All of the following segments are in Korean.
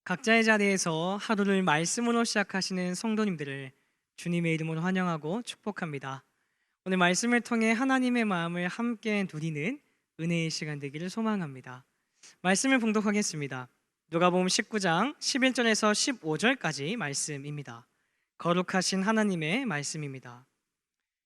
각자의 자리에서 하루를 말씀으로 시작하시는 성도님들을 주님의 이름으로 환영하고 축복합니다. 오늘 말씀을 통해 하나님의 마음을 함께 누리는 은혜의 시간 되기를 소망합니다. 말씀을 봉독하겠습니다. 누가복음 19장 11절에서 15절까지 말씀입니다. 거룩하신 하나님의 말씀입니다.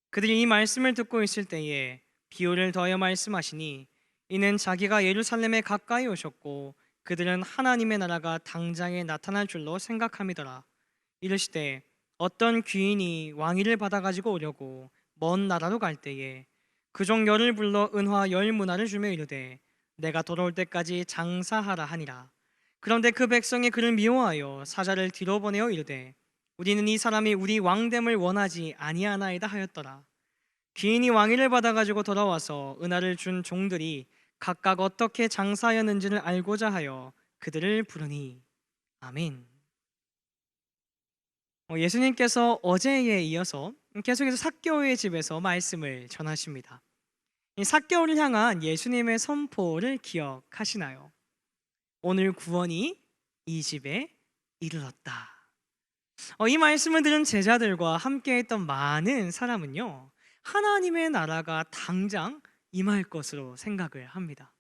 그들이 이 말씀을 듣고 있을 때에 비유를 더하여 말씀하시니, 이는 자기가 예루살렘에 가까이 오셨고 그들은 하나님의 나라가 당장에 나타날 줄로 생각함이더라. 이르시되, 어떤 귀인이 왕위를 받아 가지고 오려고 먼 나라로 갈 때에 그 종 열을 불러 은화 열 문화를 주며 이르되, 내가 돌아올 때까지 장사하라 하니라. 그런데 그 백성이 그를 미워하여 사자를 뒤로 보내어 이르되, 우리는 이 사람이 우리 왕됨을 원하지 아니하나이다 하였더라. 귀인이 왕위를 받아 가지고 돌아와서 은화를 준 종들이 각각 어떻게 장사하였는지를 알고자 하여 그들을 부르니. 아멘. 예수님께서 어제에 이어서 계속해서 삭개오의 집에서 말씀을 전하십니다. 이 삭개오를 향한 예수님의 선포를 기억하시나요? 오늘 구원이 이 집에 이르렀다. 이 말씀을 들은 제자들과 함께했던 많은 사람은요, 하나님의 나라가 당장 임할 것으로 생각을 합니다.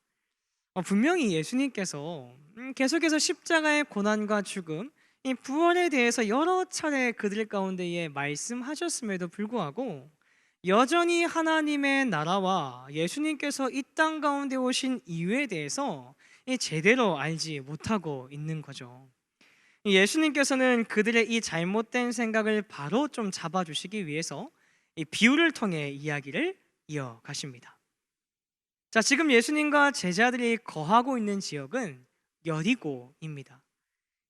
분명히 예수님께서 계속해서 십자가의 고난과 죽음, 이 부활에 대해서 여러 차례 그들 가운데에 말씀하셨음에도 불구하고 여전히 하나님의 나라와 예수님께서 이 땅 가운데 오신 이유에 대해서 제대로 알지 못하고 있는 거죠. 예수님께서는 그들의 이 잘못된 생각을 바로 좀 잡아주시기 위해서 이 비유를 통해 이야기를 이어가십니다. 자, 지금 예수님과 제자들이 거하고 있는 지역은 여리고입니다.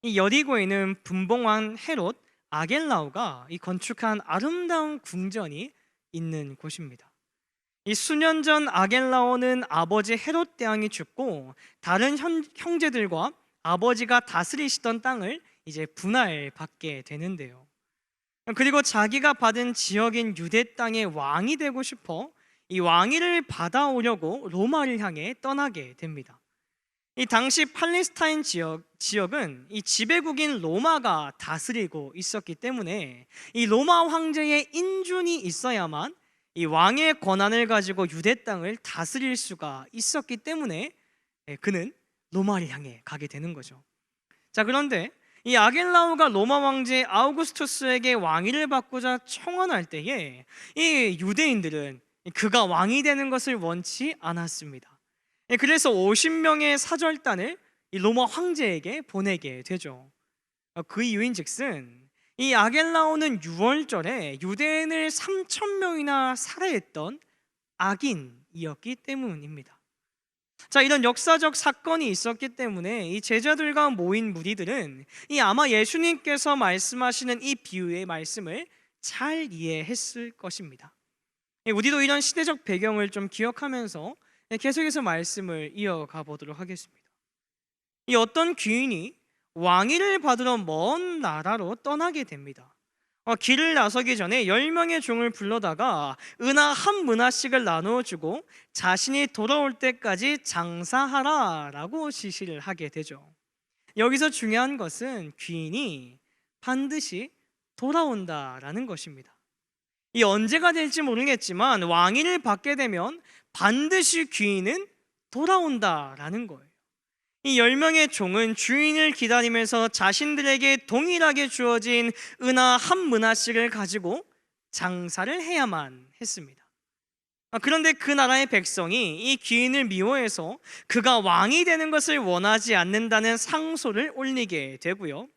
이 여리고에는 분봉왕 헤롯 아겔라오가 이 건축한 아름다운 궁전이 있는 곳입니다. 이 수년 전 아겔라오는 아버지 헤롯 대왕이 죽고 다른 형제들과 아버지가 다스리시던 땅을 이제 분할받게 되는데요. 그리고 자기가 받은 지역인 유대 땅의 왕이 되고 싶어 이 왕위를 받아오려고 로마를 향해 떠나게 됩니다. 이 당시 팔레스타인 지역은 이 지배국인 로마가 다스리고 있었기 때문에 이 로마 황제의 인준이 있어야만 이 왕의 권한을 가지고 유대 땅을 다스릴 수가 있었기 때문에 그는 로마를 향해 가게 되는 거죠. 자, 그런데 이 아겔라오가 로마 왕제 아우구스투스에게 왕위를 받고자 청원할 때에 이 유대인들은 그가 왕이 되는 것을 원치 않았습니다. 그래서 50명의 사절단을 이 로마 황제에게 보내게 되죠. 그 이유인즉슨 이 아겔라오는 6월절에 유대인을 3,000명이나 살해했던 악인이었기 때문입니다. 자, 이런 역사적 사건이 있었기 때문에 이 제자들과 모인 무리들은 이 아마 예수님께서 말씀하시는 이 비유의 말씀을 잘 이해했을 것입니다. 우리도 이런 시대적 배경을 좀 기억하면서 계속해서 말씀을 이어가 보도록 하겠습니다. 이 어떤 귀인이 왕위를 받으러 먼 나라로 떠나게 됩니다. 길을 나서기 전에 10명의 종을 불러다가 은하 한 문화씩을 나누어주고 자신이 돌아올 때까지 장사하라 라고 지시를 하게 되죠. 여기서 중요한 것은 귀인이 반드시 돌아온다라는 것입니다. 이 언제가 될지 모르겠지만 왕위를 받게 되면 반드시 귀인은 돌아온다라는 거예요. 이 10명의 종은 주인을 기다리면서 자신들에게 동일하게 주어진 은하 한 문화씩을 가지고 장사를 해야만 했습니다. 그런데 그 나라의 백성이 이 귀인을 미워해서 그가 왕이 되는 것을 원하지 않는다는 상소를 올리게 되고요,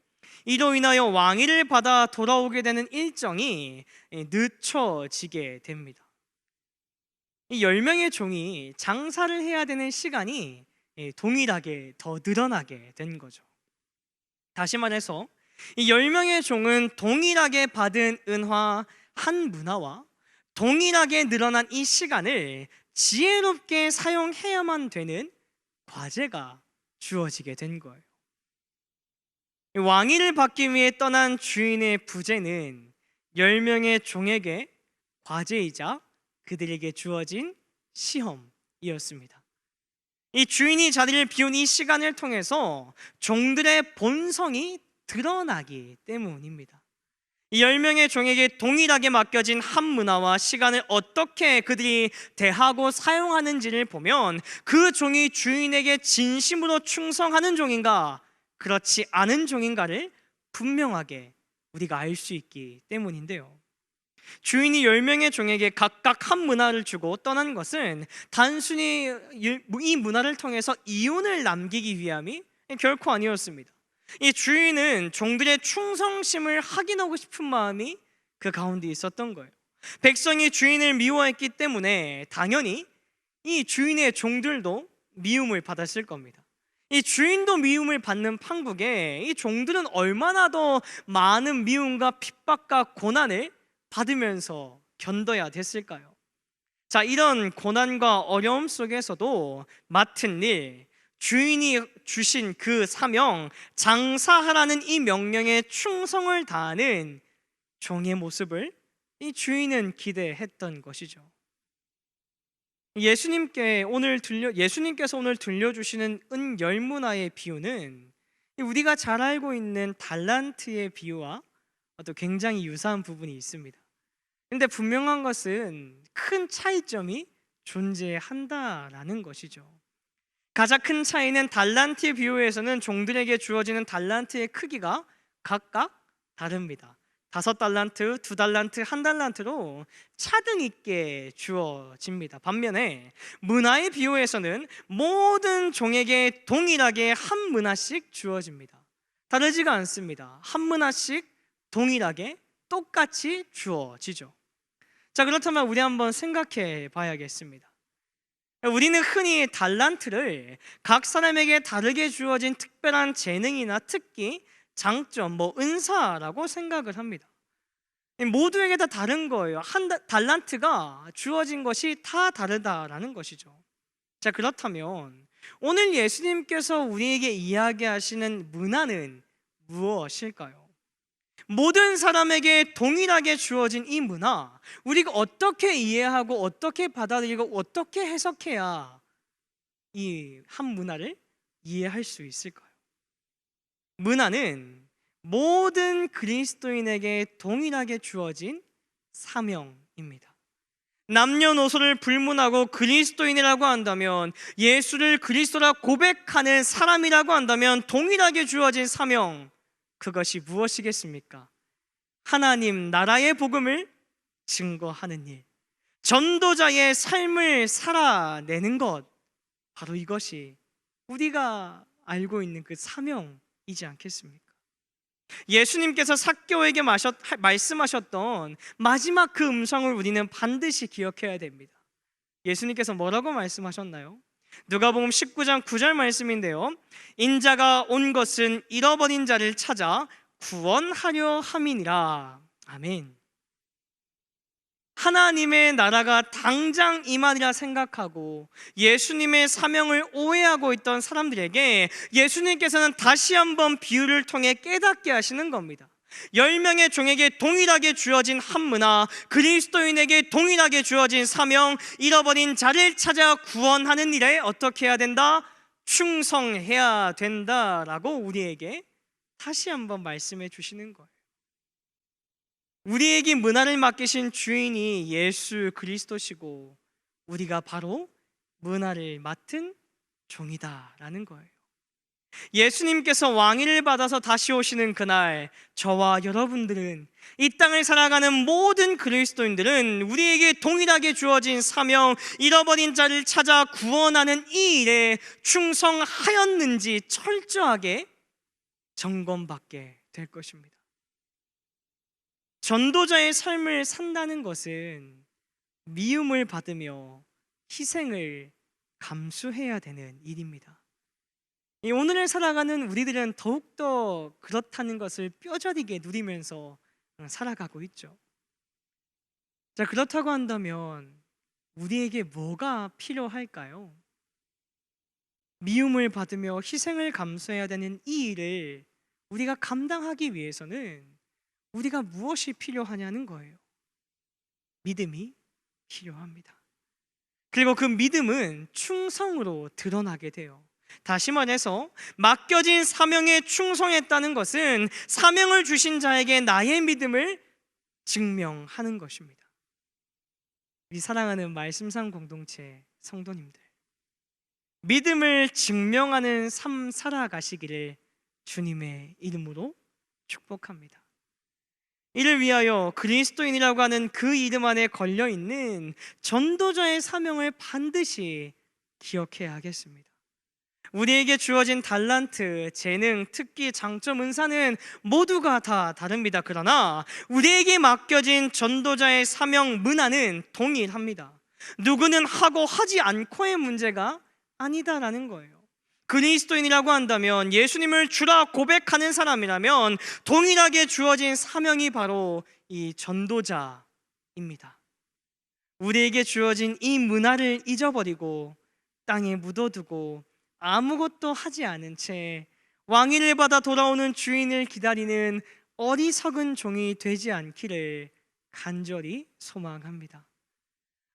이로 인하여 왕위를 받아 돌아오게 되는 일정이 늦춰지게 됩니다. 이 10명의 종이 장사를 해야 되는 시간이 동일하게 더 늘어나게 된 거죠. 다시 말해서 이 10명의 종은 동일하게 받은 은화 한 문화와 동일하게 늘어난 이 시간을 지혜롭게 사용해야만 되는 과제가 주어지게 된 거예요. 왕위를 받기 위해 떠난 주인의 부재는 10명의 종에게 과제이자 그들에게 주어진 시험이었습니다. 이 주인이 자리를 비운 이 시간을 통해서 종들의 본성이 드러나기 때문입니다. 이 10명의 종에게 동일하게 맡겨진 한 문화와 시간을 어떻게 그들이 대하고 사용하는지를 보면 그 종이 주인에게 진심으로 충성하는 종인가 그렇지 않은 종인가를 분명하게 우리가 알 수 있기 때문인데요. 주인이 10명의 종에게 각각 한 문화를 주고 떠난 것은 단순히 이 문화를 통해서 이윤을 남기기 위함이 결코 아니었습니다. 이 주인은 종들의 충성심을 확인하고 싶은 마음이 그 가운데 있었던 거예요. 백성이 주인을 미워했기 때문에 당연히 이 주인의 종들도 미움을 받았을 겁니다. 이 주인도 미움을 받는 판국에 이 종들은 얼마나 더 많은 미움과 핍박과 고난을 받으면서 견뎌야 됐을까요? 자, 이런 고난과 어려움 속에서도 맡은 일, 주인이 주신 그 사명, 장사하라는 이 명령에 충성을 다하는 종의 모습을 이 주인은 기대했던 것이죠. 예수님께서 오늘 들려주시는 은 열문화의 비유는 우리가 잘 알고 있는 달란트의 비유와 또 굉장히 유사한 부분이 있습니다. 근데 분명한 것은 큰 차이점이 존재한다라는 것이죠. 가장 큰 차이는 달란트의 비유에서는 종들에게 주어지는 달란트의 크기가 각각 다릅니다. 5달란트, 2달란트, 1달란트로 차등 있게 주어집니다. 반면에 문화의 비유에서는 모든 종에게 동일하게 한 문화씩 주어집니다. 다르지가 않습니다. 한 문화씩 동일하게 똑같이 주어지죠. 자, 그렇다면 우리 한번 생각해 봐야겠습니다. 우리는 흔히 달란트를 각 사람에게 다르게 주어진 특별한 재능이나 특기, 장점, 은사라고 생각을 합니다. 모두에게 다 다른 거예요. 한 달란트가 주어진 것이 다 다르다라는 것이죠. 자, 그렇다면 오늘 예수님께서 우리에게 이야기하시는 문화는 무엇일까요? 모든 사람에게 동일하게 주어진 이 문화, 우리가 어떻게 이해하고 어떻게 받아들이고 어떻게 해석해야 이 한 문화를 이해할 수 있을까요? 문화는 모든 그리스도인에게 동일하게 주어진 사명입니다. 남녀노소를 불문하고 그리스도인이라고 한다면, 예수를 그리스도라 고백하는 사람이라고 한다면 동일하게 주어진 사명, 그것이 무엇이겠습니까? 하나님 나라의 복음을 증거하는 일, 전도자의 삶을 살아내는 것, 바로 이것이 우리가 알고 있는 그 사명이지 않겠습니까? 예수님께서 삭개오에게 말씀하셨던 마지막 그 음성을 우리는 반드시 기억해야 됩니다. 예수님께서 뭐라고 말씀하셨나요? 누가복음 19장 9절 말씀인데요, 인자가 온 것은 잃어버린 자를 찾아 구원하려 함이니라. 아멘. 하나님의 나라가 당장 임하리라 생각하고 예수님의 사명을 오해하고 있던 사람들에게 예수님께서는 다시 한번 비유를 통해 깨닫게 하시는 겁니다. 10명의 종에게 동일하게 주어진 한 문화, 그리스도인에게 동일하게 주어진 사명, 잃어버린 자를 찾아 구원하는 일에 어떻게 해야 된다? 충성해야 된다라고 우리에게 다시 한번 말씀해 주시는 거예요. 우리에게 문화를 맡기신 주인이 예수 그리스도시고 우리가 바로 문화를 맡은 종이다라는 거예요. 예수님께서 왕위를 받아서 다시 오시는 그날, 저와 여러분들은, 이 땅을 살아가는 모든 그리스도인들은 우리에게 동일하게 주어진 사명, 잃어버린 자를 찾아 구원하는 이 일에 충성하였는지 철저하게 점검받게 될 것입니다. 전도자의 삶을 산다는 것은 미움을 받으며 희생을 감수해야 되는 일입니다. 오늘을 살아가는 우리들은 더욱더 그렇다는 것을 뼈저리게 누리면서 살아가고 있죠. 자, 그렇다고 한다면 우리에게 뭐가 필요할까요? 미움을 받으며 희생을 감수해야 되는 이 일을 우리가 감당하기 위해서는 우리가 무엇이 필요하냐는 거예요. 믿음이 필요합니다. 그리고 그 믿음은 충성으로 드러나게 돼요. 다시 말해서 맡겨진 사명에 충성했다는 것은 사명을 주신 자에게 나의 믿음을 증명하는 것입니다. 우리 사랑하는 말씀상 공동체 성도님들, 믿음을 증명하는 삶 살아가시기를 주님의 이름으로 축복합니다. 이를 위하여 그리스도인이라고 하는 그 이름 안에 걸려있는 전도자의 사명을 반드시 기억해야 하겠습니다. 우리에게 주어진 달란트, 재능, 특기, 장점, 은사는 모두가 다 다릅니다. 그러나 우리에게 맡겨진 전도자의 사명, 문화는 동일합니다. 누구는 하고 하지 않고의 문제가 아니다라는 거예요. 그리스도인이라고 한다면, 예수님을 주라 고백하는 사람이라면 동일하게 주어진 사명이 바로 이 전도자입니다. 우리에게 주어진 이 문화를 잊어버리고 땅에 묻어두고 아무것도 하지 않은 채 왕위를 받아 돌아오는 주인을 기다리는 어리석은 종이 되지 않기를 간절히 소망합니다.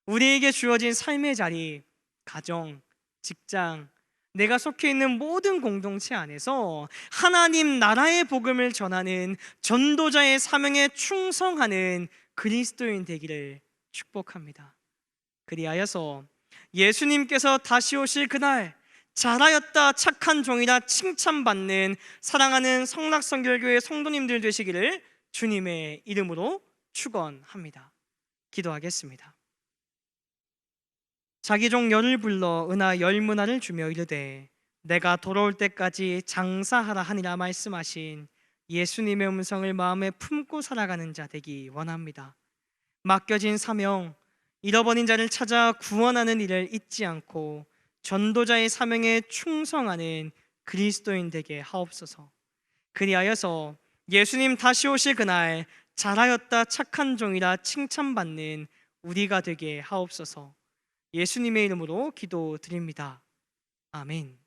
우리에게 주어진 삶의 자리, 가정, 직장, 내가 속해 있는 모든 공동체 안에서 하나님 나라의 복음을 전하는 전도자의 사명에 충성하는 그리스도인 되기를 축복합니다. 그리하여서 예수님께서 다시 오실 그날 잘하였다 착한 종이라 칭찬받는 사랑하는 성락선결교회 성도님들 되시기를 주님의 이름으로 축원합니다. 기도하겠습니다. 자기 종 열을 불러 은하 열 문화를 주며 이르되 내가 돌아올 때까지 장사하라 하니라 말씀하신 예수님의 음성을 마음에 품고 살아가는 자 되기 원합니다. 맡겨진 사명, 잃어버린 자를 찾아 구원하는 일을 잊지 않고 전도자의 사명에 충성하는 그리스도인 되게 하옵소서. 그리하여서 예수님 다시 오실 그날 잘하였다 착한 종이라 칭찬받는 우리가 되게 하옵소서. 예수님의 이름으로 기도드립니다. 아멘.